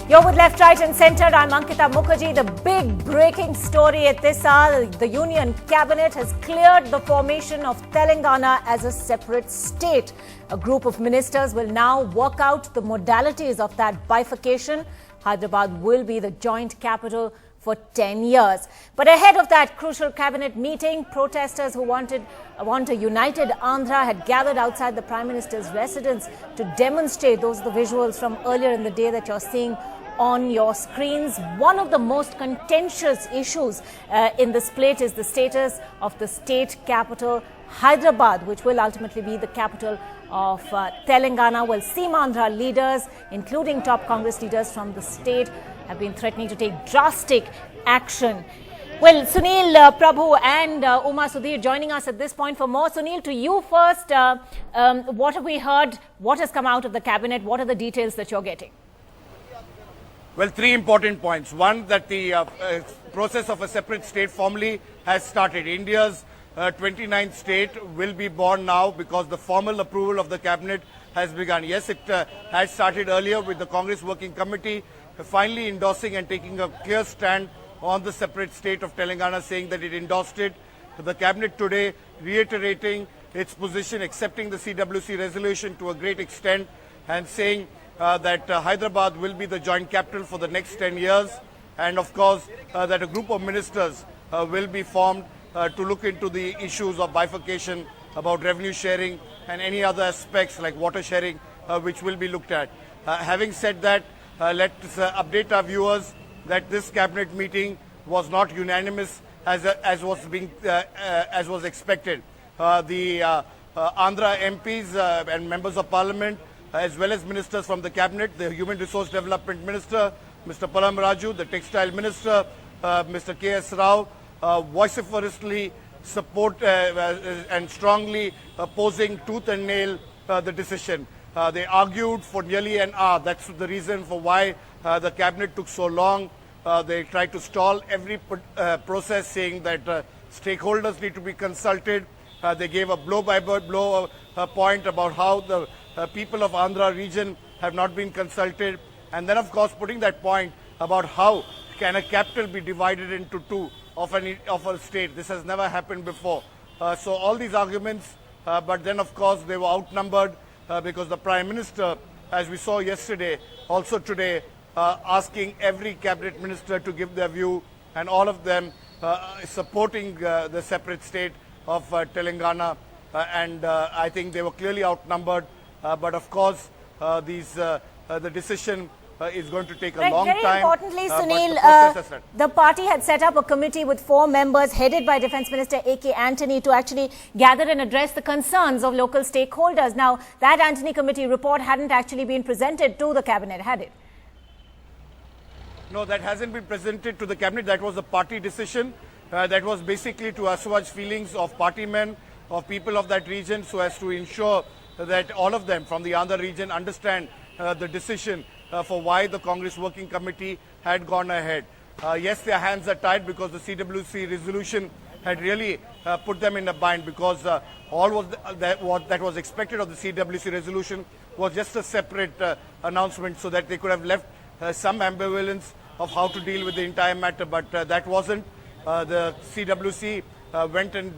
You're with Left, Right and Centre. I'm Ankita Mukherjee. The big breaking story at this hour, the Union Cabinet has cleared the formation of Telangana as a separate state. A group of ministers will now work out the modalities of that bifurcation. Hyderabad will be the joint capital for 10 years. But ahead of that crucial cabinet meeting, protesters who want a united Andhra had gathered outside the Prime Minister's residence to demonstrate. Those are the visuals from earlier in the day that you're seeing on your screens. One of the most contentious issues in this plate is the status of the state capital, Hyderabad, which will ultimately be the capital of Telangana. Well, Seemandhra leaders, including top Congress leaders from the state, have been threatening to take drastic action. Well, Sunil Prabhu and Uma Sudhir joining us at this point for more. Sunil, to you first, what have we heard? What has come out of the cabinet? What are the details that you're getting? Well, three important points. One, that the process of a separate state formally has started. India's 29th state will be born now because the formal approval of the cabinet has begun. Yes, it had started earlier with the Congress Working Committee finally endorsing and taking a clear stand on the separate state of Telangana, saying that it endorsed it. The cabinet today reiterating its position, accepting the CWC resolution to a great extent and saying that Hyderabad will be the joint capital for the next 10 years, and of course that a group of ministers will be formed to look into the issues of bifurcation, about revenue sharing and any other aspects like water sharing which will be looked at. Having said that, let's update our viewers that this cabinet meeting was not unanimous as was expected. The Andhra MPs and members of parliament, as well as ministers from the cabinet, the Human Resource Development Minister, Mr. Palam Raju, the Textile Minister, Mr. K.S. Rao, vociferously support and strongly opposing tooth and nail the decision. They argued for nearly an hour. That's the reason for why the cabinet took so long. They tried to stall every process, saying that stakeholders need to be consulted. They gave a blow-by-blow point about how the people of Andhra region have not been consulted. And then, of course, putting that point about how can a capital be divided into two of a state. This has never happened before. So all these arguments, but then, of course, they were outnumbered because the Prime Minister, as we saw yesterday, also today, asking every cabinet minister to give their view, and all of them supporting the separate state of Telangana, and I think they were clearly outnumbered. But of course, the decision is going to take a long time. Very importantly, Sunil, the party had set up a committee with 4 members headed by Defence Minister A.K. Antony to actually gather and address the concerns of local stakeholders. Now, that Antony committee report hadn't actually been presented to the cabinet, had it? No, that hasn't been presented to the cabinet. That was a party decision. That was basically to assuage feelings of party men, of people of that region, so as to ensure that all of them from the Andhra region understand the decision for why the Congress Working Committee had gone ahead. Yes, their hands are tied because the CWC resolution had really put them in a bind, because all that was expected of the CWC resolution was just a separate announcement, so that they could have left some ambivalence of how to deal with the entire matter, but that wasn't. The CWC went and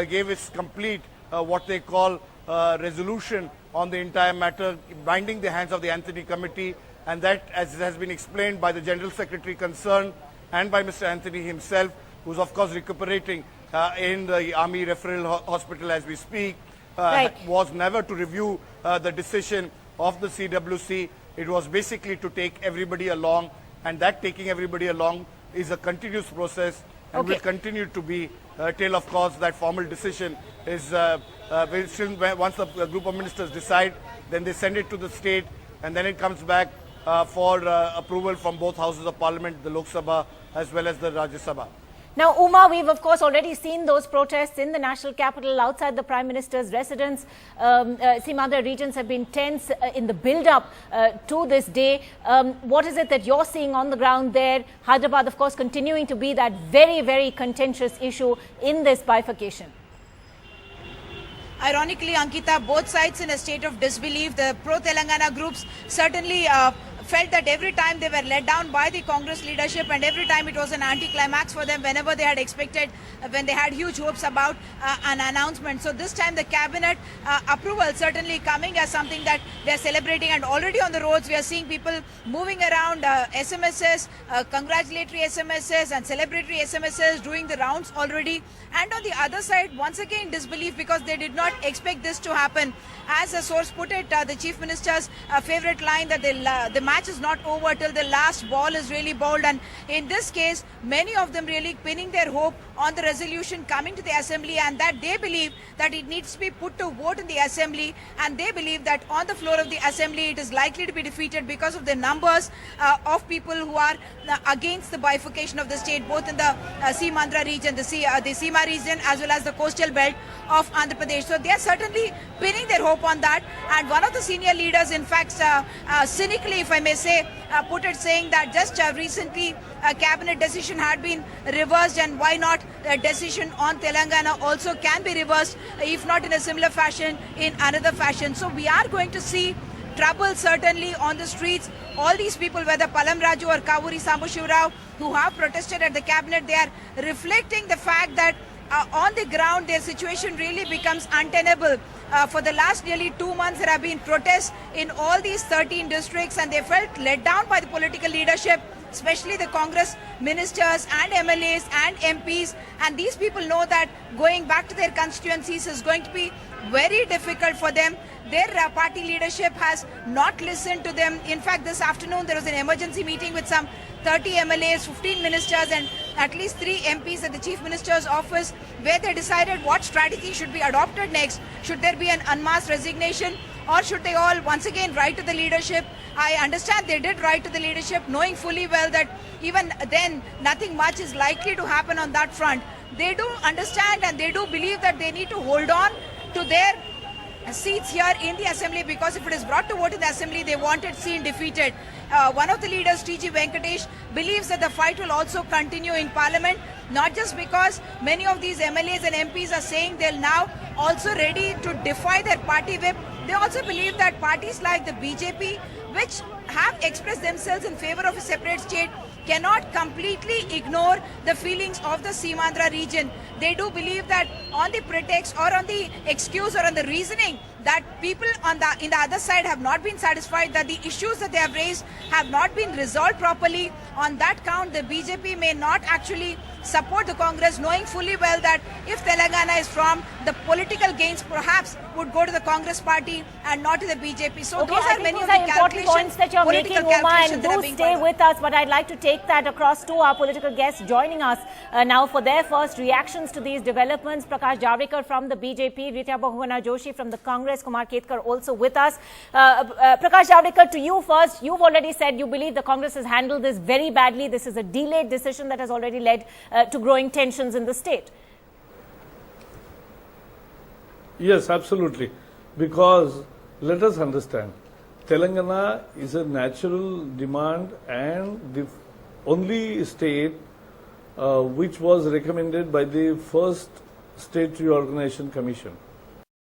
gave its complete what they call resolution on the entire matter, binding the hands of the Antony Committee, and that, as has been explained by the General Secretary concerned and by Mr. Antony himself, who's of course recuperating in the Army Referral Hospital as we speak, was never to review the decision of the CWC. It was basically to take everybody along, and that taking everybody along is a continuous process and will continue to be till, of course, that formal decision is once the group of ministers decide, then they send it to the state, and then it comes back for approval from both houses of parliament, the Lok Sabha as well as the Rajya Sabha. Now, Uma, we've of course already seen those protests in the national capital, outside the Prime Minister's residence. Some other regions have been tense in the build-up to this day. What is it that you're seeing on the ground there? Hyderabad, of course, continuing to be that very, very contentious issue in this bifurcation. Ironically, Ankita, both sides in a state of disbelief. The pro-Telangana groups certainly felt that every time they were let down by the Congress leadership, and every time it was an anti-climax for them whenever they had expected, when they had huge hopes about an announcement. So this time the cabinet approval certainly coming as something that they are celebrating, and already on the roads we are seeing people moving around, SMSs, congratulatory SMSs and celebratory SMSs doing the rounds already. And on the other side, once again disbelief, because they did not expect this to happen. As a source put it, the Chief Minister's favorite line that the match is not over till the last ball is really bowled. And in this case, many of them really pinning their hope on the resolution coming to the assembly, and that they believe that it needs to be put to vote in the assembly, and they believe that on the floor of the assembly it is likely to be defeated because of the numbers of people who are against the bifurcation of the state, both in the Seamandra region, the Seema region, as well as the coastal belt of Andhra Pradesh. So they are certainly pinning their hope on that. And one of the senior leaders, in fact, cynically, if I may say, put it, saying that just recently a cabinet decision had been reversed, and why not a decision on Telangana also can be reversed, if not in a similar fashion, in another fashion. So we are going to see trouble certainly on the streets. All these people, whether Palam Raju or Kavuri Sambashivrao, who have protested at the cabinet, they are reflecting the fact that on the ground their situation really becomes untenable. For the last nearly 2 months there have been protests in all these 13 districts, and they felt let down by the political leadership, especially the Congress ministers and MLAs and MPs. And these people know that going back to their constituencies is going to be very difficult for them. Their party leadership has not listened to them. In fact, this afternoon there was an emergency meeting with some 30 MLAs, 15 ministers and at least 3 MPs at the Chief Minister's office, where they decided what strategy should be adopted next. Should there be an en masse resignation, or should they all once again write to the leadership? I understand they did write to the leadership, knowing fully well that even then nothing much is likely to happen on that front. They do understand and they do believe that they need to hold on to their seats here in the assembly, because if it is brought to vote in the assembly, they want it seen defeated. One of the leaders, T.G. Venkatesh, believes that the fight will also continue in parliament, not just because many of these MLAs and MPs are saying they're now also ready to defy their party whip. They also believe that parties like the BJP, which have expressed themselves in favor of a separate state, cannot completely ignore the feelings of the Seamandra region. They do believe that on the pretext or on the excuse or on the reasoning that people in the other side have not been satisfied, that the issues that they have raised have not been resolved properly. On that count, the BJP may not actually support the Congress, knowing fully well that if Telangana is formed, the political gains perhaps would go to the Congress party and not to the BJP. So okay, those are many of the important points that you're making, Uma, and do stay with us. But I'd like to take that across to our political guests joining us now for their first reactions to these developments. Prakash Javadekar from the BJP, Rita Bahuguna Joshi from the Congress, Kumar Ketkar also with us. Prakash Javadekar, to you first. You've already said you believe the Congress has handled this very badly. This is a delayed decision that has already led to growing tensions in the state. Yes, absolutely. Because let us understand, Telangana is a natural demand and the only state which was recommended by the first State Reorganization Commission.